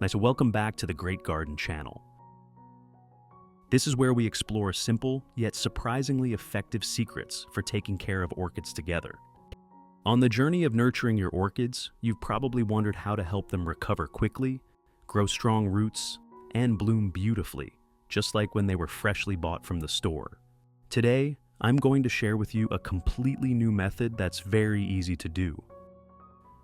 So welcome back to the Great Garden channel. This is where we explore simple, yet surprisingly effective secrets for taking care of orchids together. On the journey of nurturing your orchids, you've probably wondered how to help them recover quickly, grow strong roots, and bloom beautifully, just like when they were freshly bought from the store. Today, I'm going to share with you a completely new method that's very easy to do.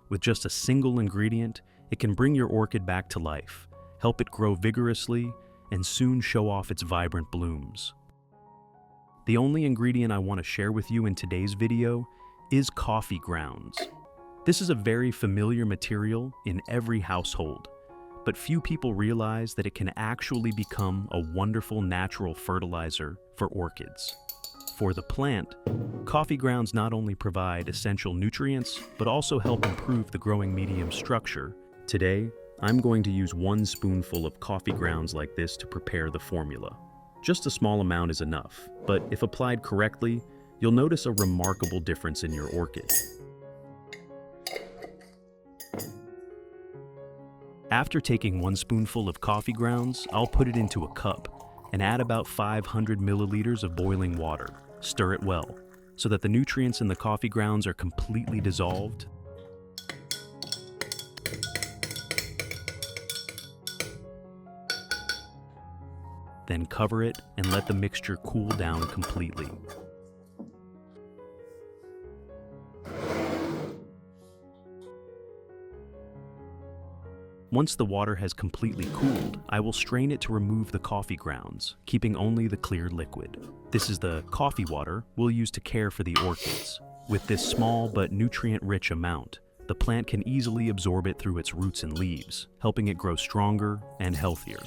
With just a single ingredient, it can bring your orchid back to life, help it grow vigorously, and soon show off its vibrant blooms. The only ingredient I want to share with you in today's video is coffee grounds. This is a very familiar material in every household, but few people realize that it can actually become a wonderful natural fertilizer for orchids. For the plant, coffee grounds not only provide essential nutrients, but also help improve the growing medium structure. Today, I'm going to use 1 spoonful of coffee grounds like this to prepare the formula. Just a small amount is enough, but if applied correctly, you'll notice a remarkable difference in your orchid. After taking 1 spoonful of coffee grounds, I'll put it into a cup and add about 500 milliliters of boiling water. Stir it well, so that the nutrients in the coffee grounds are completely dissolved. Then cover it and let the mixture cool down completely. Once the water has completely cooled, I will strain it to remove the coffee grounds, keeping only the clear liquid. This is the coffee water we'll use to care for the orchids. With this small but nutrient-rich amount, the plant can easily absorb it through its roots and leaves, helping it grow stronger and healthier.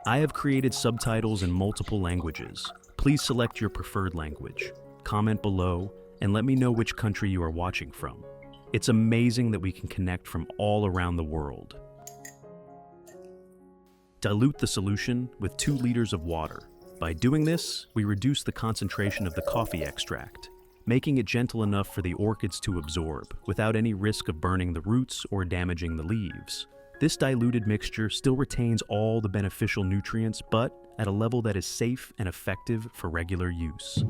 I have created subtitles in multiple languages. Please select your preferred language. Comment below and let me know which country you are watching from. It's amazing that we can connect from all around the world. Dilute the solution with 2 liters of water. By doing this, we reduce the concentration of the coffee extract, making it gentle enough for the orchids to absorb, without any risk of burning the roots or damaging the leaves. This diluted mixture still retains all the beneficial nutrients, but at a level that is safe and effective for regular use.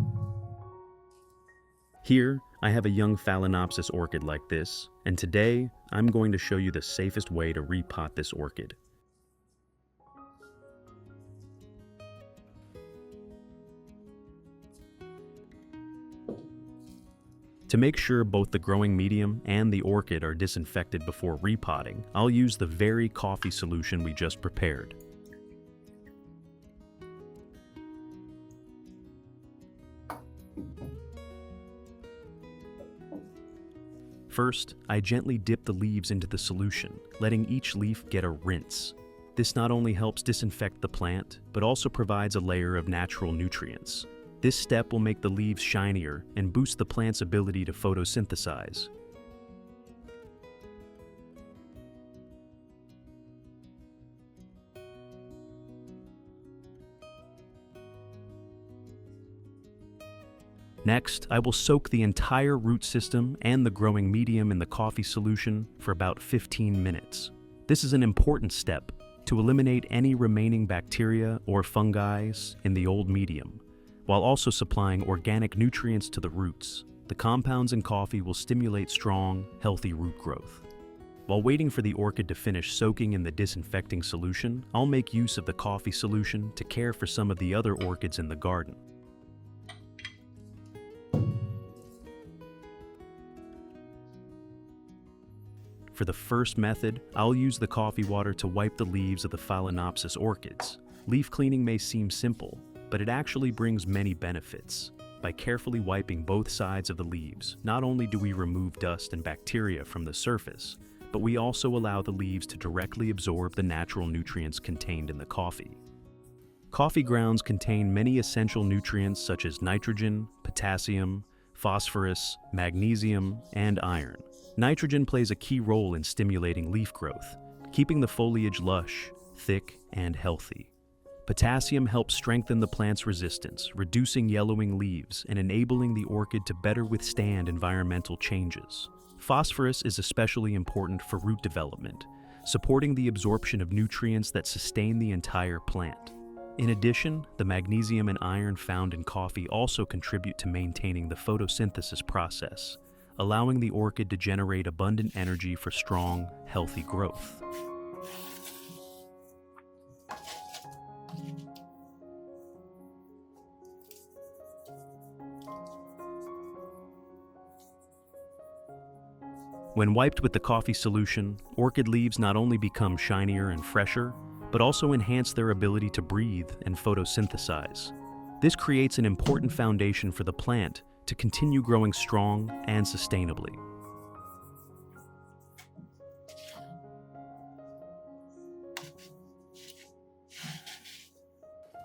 Here, I have a young Phalaenopsis orchid like this, and today, I'm going to show you the safest way to repot this orchid. To make sure both the growing medium and the orchid are disinfected before repotting, I'll use the very coffee solution we just prepared. First, I gently dip the leaves into the solution, letting each leaf get a rinse. This not only helps disinfect the plant, but also provides a layer of natural nutrients. This step will make the leaves shinier and boost the plant's ability to photosynthesize. Next, I will soak the entire root system and the growing medium in the coffee solution for about 15 minutes. This is an important step to eliminate any remaining bacteria or fungi in the old medium, while also supplying organic nutrients to the roots. The compounds in coffee will stimulate strong, healthy root growth. While waiting for the orchid to finish soaking in the disinfecting solution, I'll make use of the coffee solution to care for some of the other orchids in the garden. For the first method, I'll use the coffee water to wipe the leaves of the Phalaenopsis orchids. Leaf cleaning may seem simple, but it actually brings many benefits. By carefully wiping both sides of the leaves, not only do we remove dust and bacteria from the surface, but we also allow the leaves to directly absorb the natural nutrients contained in the coffee. Coffee grounds contain many essential nutrients such as nitrogen, potassium, phosphorus, magnesium, and iron. Nitrogen plays a key role in stimulating leaf growth, keeping the foliage lush, thick, and healthy. Potassium helps strengthen the plant's resistance, reducing yellowing leaves and enabling the orchid to better withstand environmental changes. Phosphorus is especially important for root development, supporting the absorption of nutrients that sustain the entire plant. In addition, the magnesium and iron found in coffee also contribute to maintaining the photosynthesis process, allowing the orchid to generate abundant energy for strong, healthy growth. When wiped with the coffee solution, orchid leaves not only become shinier and fresher, but also enhance their ability to breathe and photosynthesize. This creates an important foundation for the plant to continue growing strong and sustainably.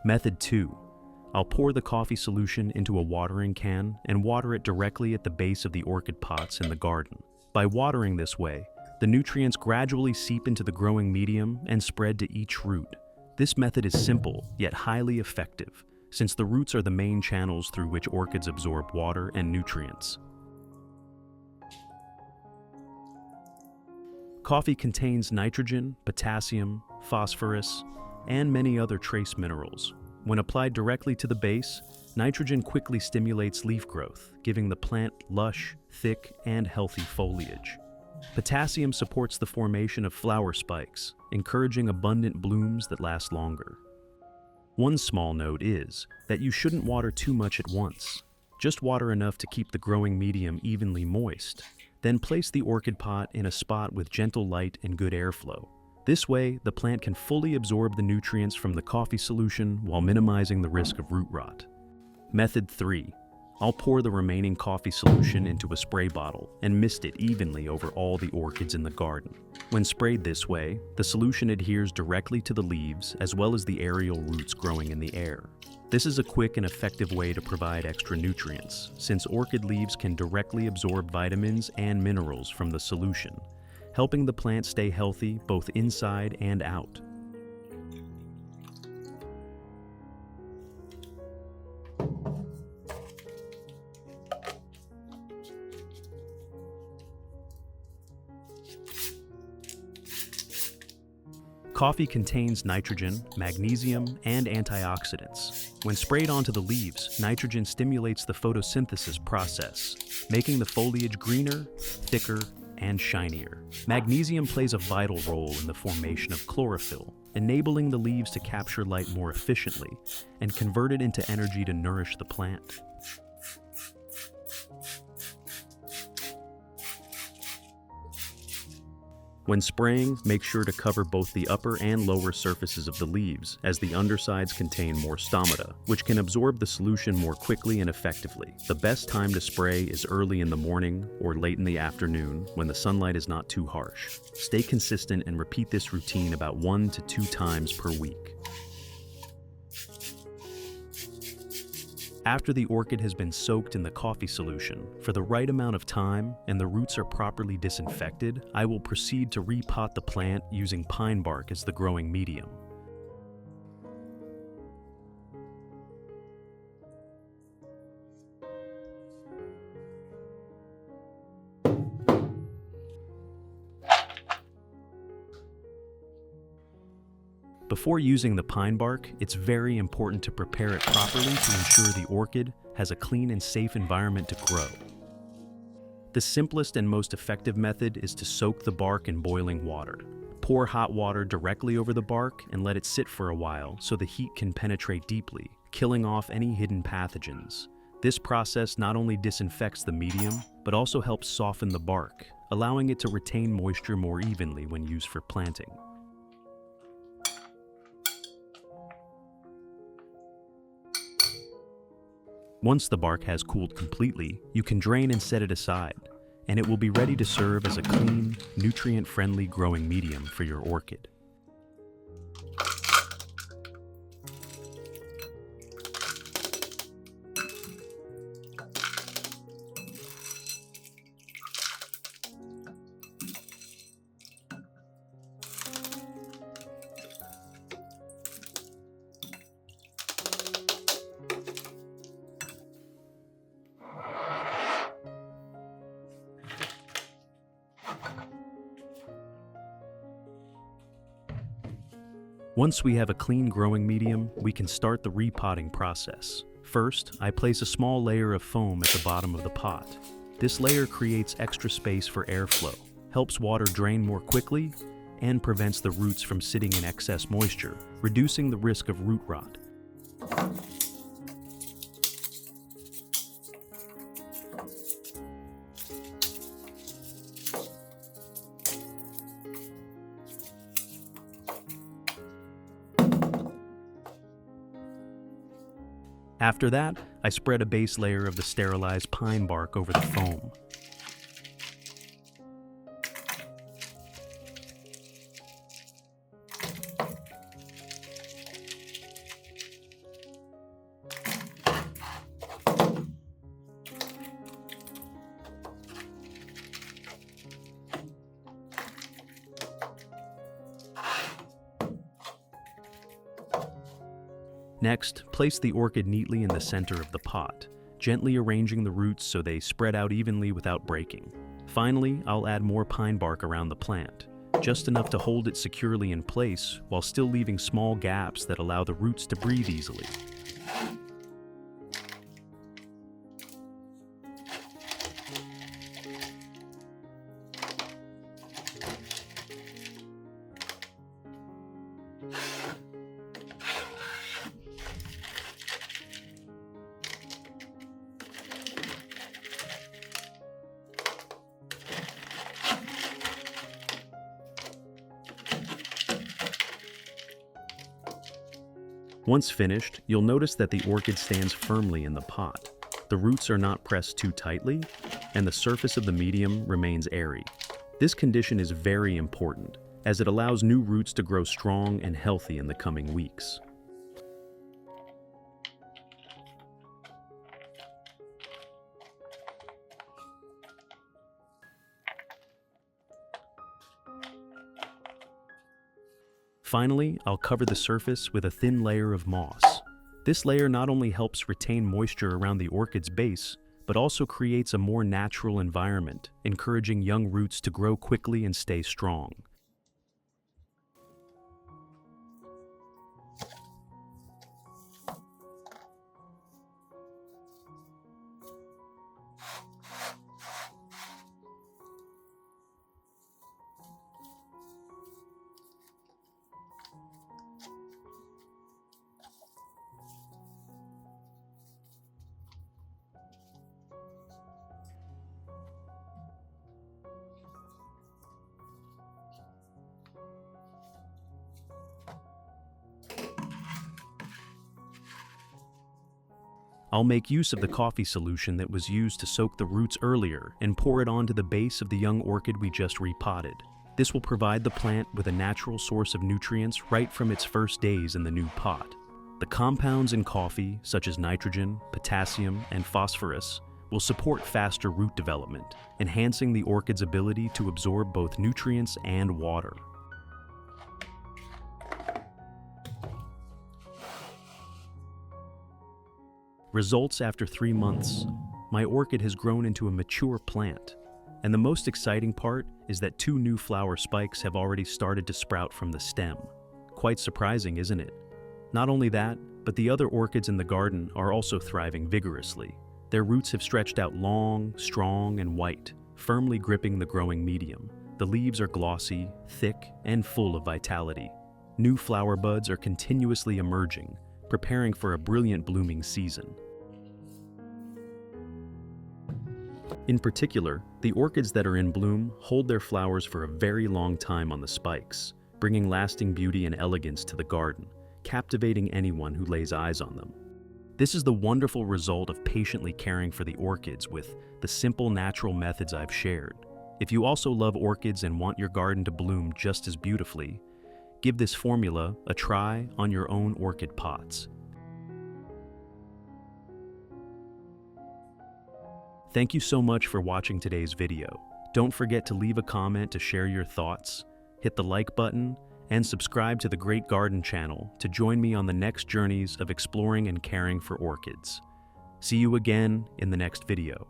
Method 2. I'll pour the coffee solution into a watering can and water it directly at the base of the orchid pots in the garden. By watering this way, the nutrients gradually seep into the growing medium and spread to each root. This method is simple, yet highly effective, since the roots are the main channels through which orchids absorb water and nutrients. Coffee contains nitrogen, potassium, phosphorus, and many other trace minerals. When applied directly to the base, nitrogen quickly stimulates leaf growth, giving the plant lush, thick, and healthy foliage. Potassium supports the formation of flower spikes, encouraging abundant blooms that last longer. One small note is that you shouldn't water too much at once. Just water enough to keep the growing medium evenly moist. Then place the orchid pot in a spot with gentle light and good airflow. This way, the plant can fully absorb the nutrients from the coffee solution while minimizing the risk of root rot. Method 3. I'll pour the remaining coffee solution into a spray bottle and mist it evenly over all the orchids in the garden. When sprayed this way, the solution adheres directly to the leaves as well as the aerial roots growing in the air. This is a quick and effective way to provide extra nutrients, since orchid leaves can directly absorb vitamins and minerals from the solution, helping the plant stay healthy both inside and out. Coffee contains nitrogen, magnesium, and antioxidants. When sprayed onto the leaves, nitrogen stimulates the photosynthesis process, making the foliage greener, thicker, and shinier. Magnesium plays a vital role in the formation of chlorophyll, enabling the leaves to capture light more efficiently and convert it into energy to nourish the plant. When spraying, make sure to cover both the upper and lower surfaces of the leaves, as the undersides contain more stomata, which can absorb the solution more quickly and effectively. The best time to spray is early in the morning or late in the afternoon when the sunlight is not too harsh. Stay consistent and repeat this routine about 1 to 2 times per week. After the orchid has been soaked in the coffee solution for the right amount of time and the roots are properly disinfected, I will proceed to repot the plant using pine bark as the growing medium. Before using the pine bark, it's very important to prepare it properly to ensure the orchid has a clean and safe environment to grow. The simplest and most effective method is to soak the bark in boiling water. Pour hot water directly over the bark and let it sit for a while so the heat can penetrate deeply, killing off any hidden pathogens. This process not only disinfects the medium, but also helps soften the bark, allowing it to retain moisture more evenly when used for planting. Once the bark has cooled completely, you can drain and set it aside, and it will be ready to serve as a clean, nutrient-friendly growing medium for your orchid. Once we have a clean growing medium, we can start the repotting process. First, I place a small layer of foam at the bottom of the pot. This layer creates extra space for airflow, helps water drain more quickly, and prevents the roots from sitting in excess moisture, reducing the risk of root rot. After that, I spread a base layer of the sterilized pine bark over the foam. Next, place the orchid neatly in the center of the pot, gently arranging the roots so they spread out evenly without breaking. Finally, I'll add more pine bark around the plant, just enough to hold it securely in place while still leaving small gaps that allow the roots to breathe easily. Once finished, you'll notice that the orchid stands firmly in the pot. The roots are not pressed too tightly, and the surface of the medium remains airy. This condition is very important, as it allows new roots to grow strong and healthy in the coming weeks. Finally, I'll cover the surface with a thin layer of moss. This layer not only helps retain moisture around the orchid's base, but also creates a more natural environment, encouraging young roots to grow quickly and stay strong. I'll make use of the coffee solution that was used to soak the roots earlier and pour it onto the base of the young orchid we just repotted. This will provide the plant with a natural source of nutrients right from its first days in the new pot. The compounds in coffee, such as nitrogen, potassium, and phosphorus, will support faster root development, enhancing the orchid's ability to absorb both nutrients and water. Results after 3 months. My orchid has grown into a mature plant, and the most exciting part is that 2 new flower spikes have already started to sprout from the stem. Quite surprising, isn't it? Not only that, but the other orchids in the garden are also thriving vigorously. Their roots have stretched out long, strong, and white, firmly gripping the growing medium. The leaves are glossy, thick, and full of vitality. New flower buds are continuously emerging, preparing for a brilliant blooming season. In particular, the orchids that are in bloom hold their flowers for a very long time on the spikes, bringing lasting beauty and elegance to the garden, captivating anyone who lays eyes on them. This is the wonderful result of patiently caring for the orchids with the simple natural methods I've shared. If you also love orchids and want your garden to bloom just as beautifully, give this formula a try on your own orchid pots. Thank you so much for watching today's video. Don't forget to leave a comment to share your thoughts, hit the like button, and subscribe to the Great Garden channel to join me on the next journeys of exploring and caring for orchids. See you again in the next video.